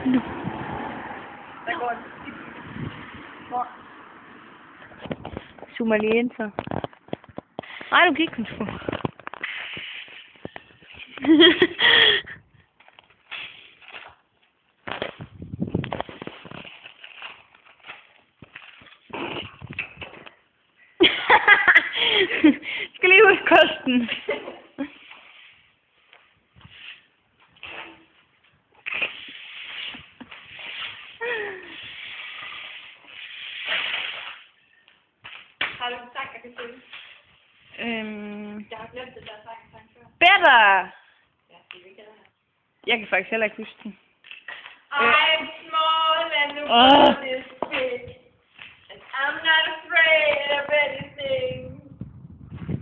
Nu. Der går hvor? Zoomer lige ind så. Nej, du kan ikke komme på. Skal lige huske kosten. Har du en sang, jeg kan synge? Jeg har glemt det der sang før. Better! Ja, det er ikke det her. Jeg kan faktisk heller ikke huske den. I'm small and the world is big, and I'm not afraid of anything.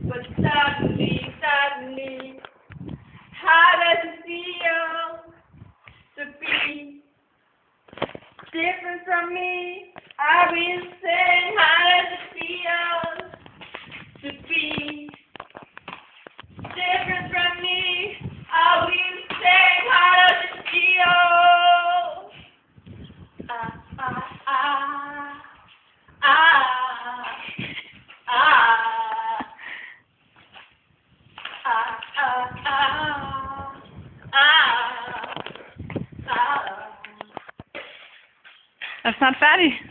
But suddenly, how does it feel to be different from me? I've been saying, how does it feel to be different from me? I've been saying, how does it feel? Er du snart færdig?